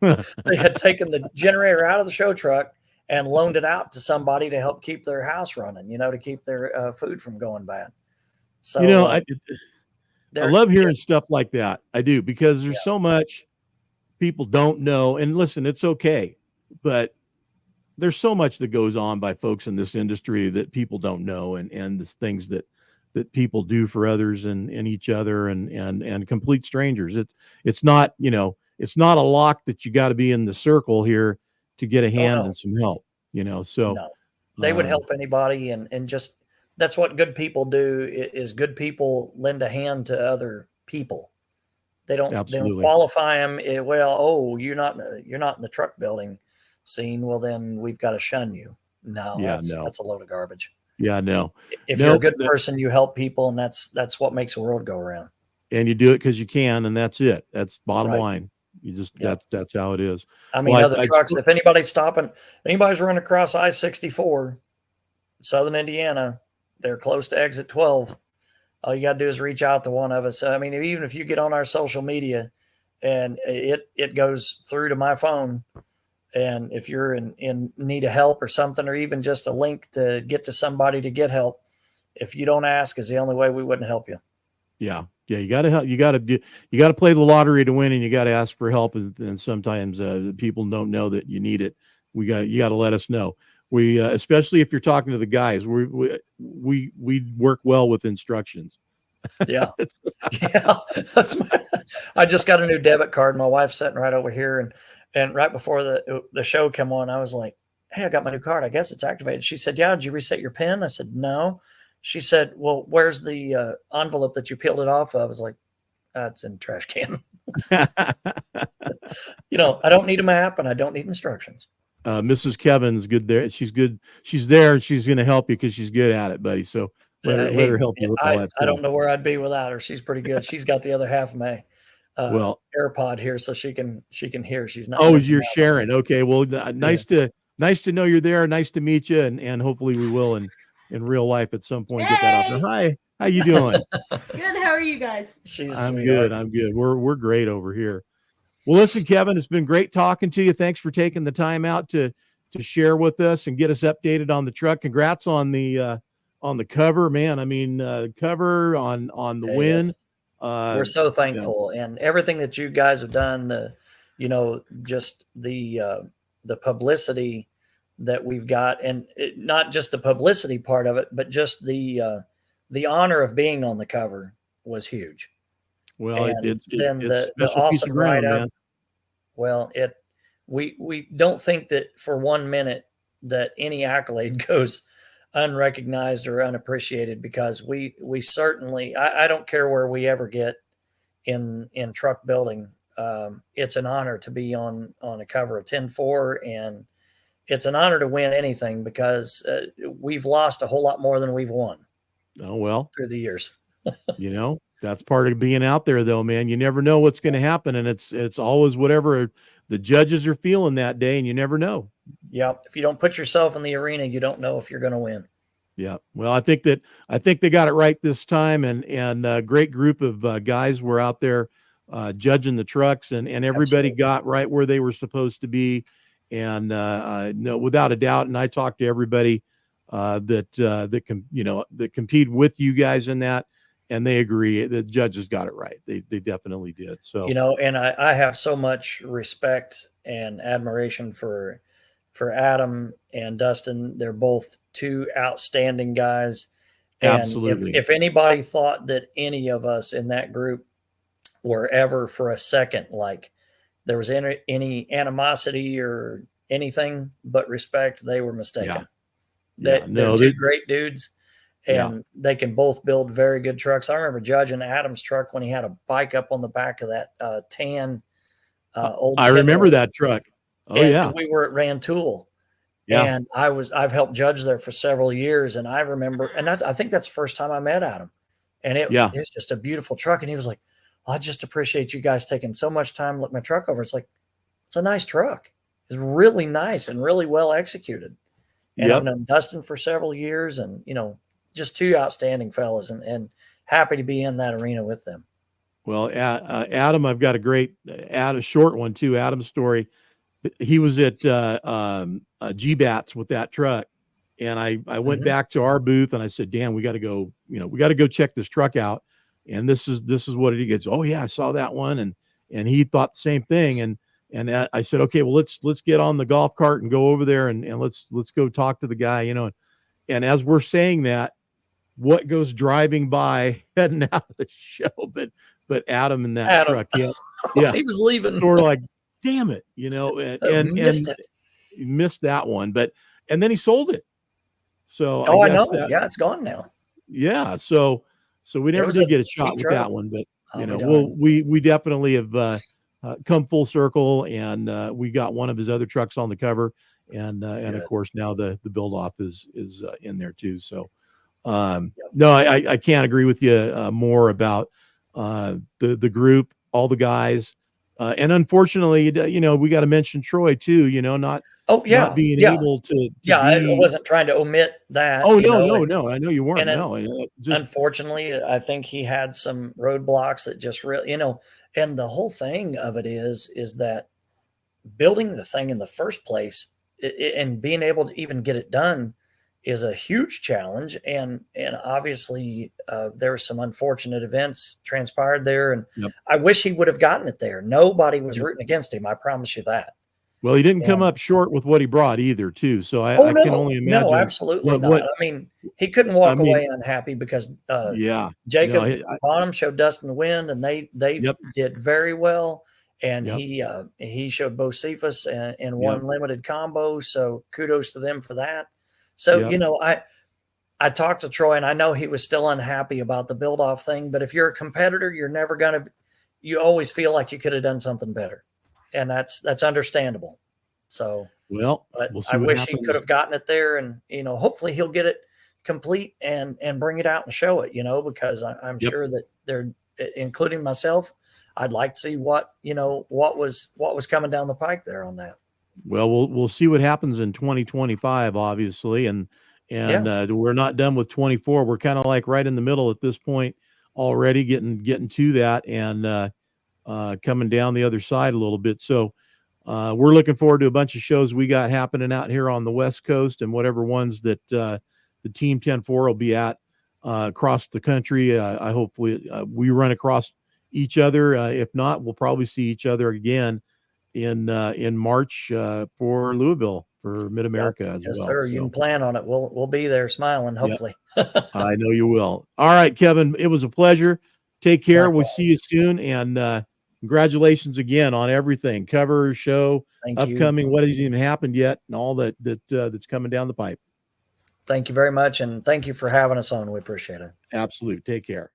They had taken the generator out of the show truck and loaned it out to somebody to help keep their house running, to keep their food from going bad. So I love hearing stuff like that. I do, because there's so much people don't know. And listen, it's okay, but there's so much that goes on by folks in this industry that people don't know, and the things that people do for others and each other and complete strangers. It's not, it's not a lock that you got to be in the circle here to get a hand and some help, so no, they would help anybody. And just, that's what good people do, is good people lend a hand to other people. They don't Absolutely. qualify them. Well, oh, you're not in the truck building scene. Well, then we've got to shun you. No, that's a load of garbage. Yeah, no. If you're a good person, you help people, and that's what makes the world go around. And you do it because you can, and that's it. That's bottom Right. line. You just that's how it is. I mean, other trucks. If anybody's running across I-64, Southern Indiana, they're close to exit 12. All you got to do is reach out to one of us. I mean, even if you get on our social media, and it goes through to my phone, and if you're in need of help or something, or even just a link to get to somebody to get help, if you don't ask, is the only way we wouldn't help you. Yeah. You got to help. You got to play the lottery to win, and you got to ask for help. And sometimes people don't know that you need it. You got to let us know. We, especially if you're talking to the guys, we work well with instructions. Yeah. Yeah. I just got a new debit card. My wife's sitting right over here. And right before the show came on, I was like, hey, I got my new card. I guess it's activated. She said, yeah, did you reset your PIN? I said, no. She said, well, where's the envelope that you peeled it off of? I was like, It's in the trash can. I don't need a map and I don't need instructions. Mrs. Kevin's good there. She's good. She's there and she's going to help you because she's good at it, buddy. So let her help you with all that I stuff. don't know where I'd be without her. She's pretty good. She's got the other half of my Well, AirPod here, so she can hear. She's not. oh, missing you're out. sharing. Okay. Well, nice to know you're there. Nice to meet you. And hopefully we will in real life at some point get that out there. Hi, how you doing? Good. How are you guys? I'm good. I'm good. We're great over here. Well, listen, Kevin, it's been great talking to you. Thanks for taking the time out to share with us and get us updated on the truck. Congrats on the cover, man. I mean, cover on the win. We're so thankful, and everything that you guys have done. Just the publicity that we've got, and not just the publicity part of it, but just the honor of being on the cover was huge. Well, it's the awesome write-up. Well, we don't think that for 1 minute that any accolade goes unrecognized or unappreciated, because we certainly, I don't care where we ever get in truck building. It's an honor to be on a cover of 10-4, and it's an honor to win anything, because we've lost a whole lot more than we've won. Oh, well, through the years. That's part of being out there, though, man. You never know what's going to happen, and it's always whatever the judges are feeling that day, and you never know. Yeah, if you don't put yourself in the arena, you don't know if you're going to win. Yeah, well, I think they got it right this time, and a great group of guys were out there judging the trucks, and everybody Absolutely. got right where they were supposed to be, and no, without a doubt. And I talked to everybody that compete with you guys in that. And they agree. The judges got it right. They definitely did. So, and I have so much respect and admiration for Adam and Dustin. They're both two outstanding guys. And absolutely. If anybody thought that any of us in that group were ever for a second like there was any animosity or anything but respect, they were mistaken. They're two great dudes. And they can both build very good trucks. I remember judging Adam's truck when he had a bike up on the back of that tan old. I remember that truck. Oh, yeah. We were at Rantoul. Yeah. And I've helped judge there for several years. And I remember, and I think that's the first time I met Adam. And it's just a beautiful truck. And he was like, I just appreciate you guys taking so much time to look my truck over. It's like, it's a nice truck. It's really nice and really well executed. And I've known Dustin for several years, and, just two outstanding fellas, and happy to be in that arena with them. Well, Adam, I've got a short one too. Adam's story. He was at GBATS with that truck, and I went back to our booth and I said, Dan, we got to go. We got to go check this truck out. And this is what he gets. Oh yeah, I saw that one, and he thought the same thing. And I said, okay, well let's get on the golf cart and go over there and let's go talk to the guy. And as we're saying that, what goes driving by heading out of the show, but Adam in that truck. Yeah. He was leaving. So we're like, damn it, and he missed that one, and then he sold it. So I know. It's gone now. Yeah. So we never did get a shot with that one, but we definitely have come full circle, and we got one of his other trucks on the cover, and of course now the build off is in there too. So no, I can't agree with you more about the group, all the guys, and unfortunately, we got to mention Troy too. Not being able to I wasn't trying to omit that. Oh no, I know you weren't. Unfortunately, I think he had some roadblocks that just really, and the whole thing of it is that building the thing in the first place and being able to even get it done is a huge challenge. And obviously there were some unfortunate events transpired there. And I wish he would have gotten it there. Nobody was rooting against him. I promise you that. Well, he didn't come up short with what he brought either too. So I can only imagine. No, absolutely not. I mean, he couldn't walk away unhappy because Jacob Bonham showed Dustin the wind, and they did very well. And he showed Bo Cephas and one limited combo. So kudos to them for that. So, I talked to Troy, and I know he was still unhappy about the build off thing, but if you're a competitor, you're never going to you always feel like you could have done something better, and that's understandable. So, Well, but we'll see I what wish he happens. could have gotten it there, and hopefully he'll get it complete and bring it out and show it. Because I'm Yep. sure that they're, including myself, I'd like to see what was coming down the pike there on that. Well, we'll see what happens in 2025, obviously, and we're not done with 24. We're kind of like right in the middle at this point already, getting to that, and coming down the other side a little bit. So we're looking forward to a bunch of shows we got happening out here on the West Coast, and whatever ones that the Team 10-4 will be at across the country. I hopefully we run across each other. If not, we'll probably see each other again in March for Louisville for Mid America as Yes, well. sir. So, You can plan on it. We'll be there smiling, hopefully. I know you will. All right, Kevin, it was a pleasure. Take care. We'll see you soon, and congratulations again on everything. Cover, show, Thank upcoming, you. what hasn't even happened yet, and all that's coming down the pipe. Thank you very much, and thank you for having us on. We appreciate it. Absolute. Take care.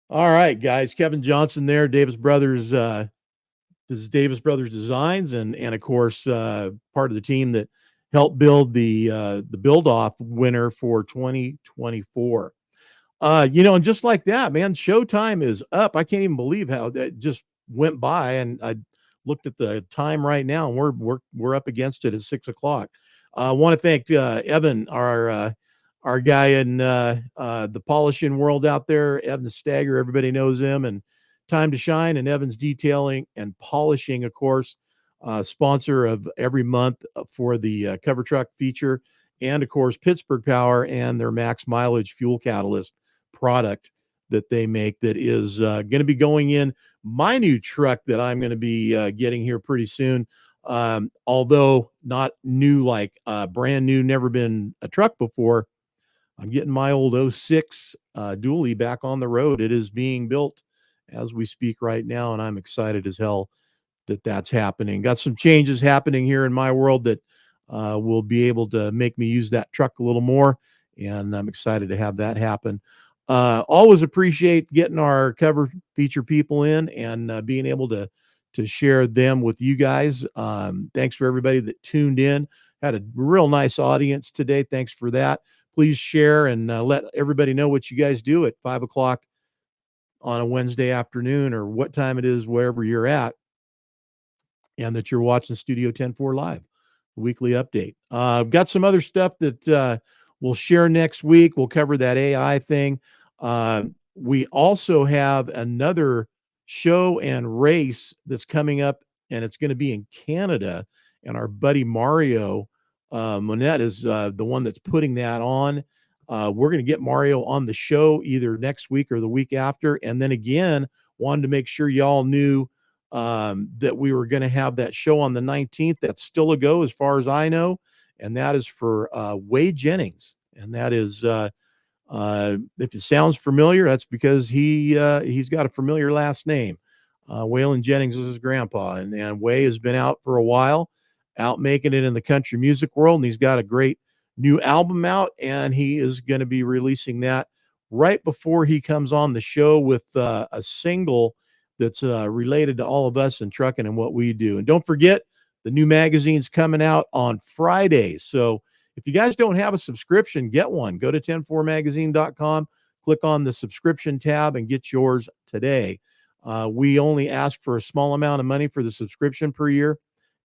All right, guys. Kevin Johnson there, Davis Brothers. This is Davis Brothers Designs, and of course part of the team that helped build the build off winner for 2024. And just like that, man, showtime is up. I can't even believe how that just went by, and I looked at the time right now, and we're up against it at 6:00. I want to thank Evan, our guy in the polishing world out there, Evan Stagger. Everybody knows him, and Time to Shine and Evans Detailing and Polishing, of course, sponsor of every month for the cover truck feature, and of course Pittsburgh Power and their max mileage fuel catalyst product that they make that is going to be going in my new truck that I'm going to be getting here pretty soon. Although not new, like brand new, never been a truck before. I'm getting my old 06 dually back on the road. It is being built as we speak right now, and I'm excited as hell that that's happening. Got some changes happening here in my world that will be able to make me use that truck a little more, and I'm excited to have that happen. Always appreciate getting our cover feature people in and being able to share them with you guys. Thanks for everybody that tuned in. Had a real nice audience today. Thanks for that. Please share and let everybody know what you guys do at 5:00 on a Wednesday afternoon, or what time it is wherever you're at, and that you're watching Studio 10-4 Live, weekly update. I've got some other stuff that we'll share next week. We'll cover that AI thing. We also have another show and race that's coming up, and it's going to be in Canada. And our buddy Mario Monette is the one that's putting that on. We're going to get Mario on the show either next week or the week after. And then again, wanted to make sure y'all knew that we were going to have that show on the 19th. That's still a go as far as I know. And that is for Wade Jennings. And that is, if it sounds familiar, that's because he's got a familiar last name. Waylon Jennings is his grandpa. And Way has been out for a while, out making it in the country music world. And he's got a great new album out, and he is going to be releasing that right before he comes on the show with a single that's related to all of us in trucking and what we do. And don't forget, the new magazine's coming out on Friday. So if you guys don't have a subscription, get one. Go to 104magazine.com, click on the subscription tab, and get yours today. We only ask for a small amount of money for the subscription per year,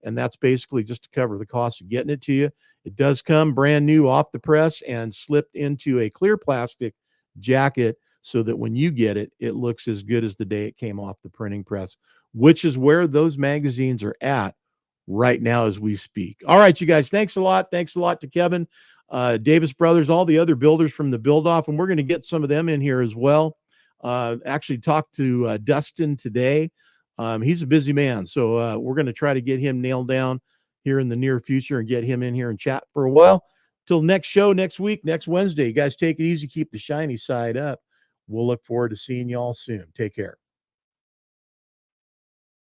and that's basically just to cover the cost of getting it to you. It does come brand new off the press and slipped into a clear plastic jacket so that when you get it, it looks as good as the day it came off the printing press, which is where those magazines are at right now as we speak. All right, you guys, thanks a lot. Thanks a lot to Kevin, Davis Brothers, all the other builders from the Build Off, and we're going to get some of them in here as well. Actually talked to Dustin today. He's a busy man, so we're going to try to get him nailed down here in the near future and get him in here and chat for a while. Till next show, next week, next Wednesday. You guys take it easy. Keep the shiny side up. We'll look forward to seeing y'all soon. Take care.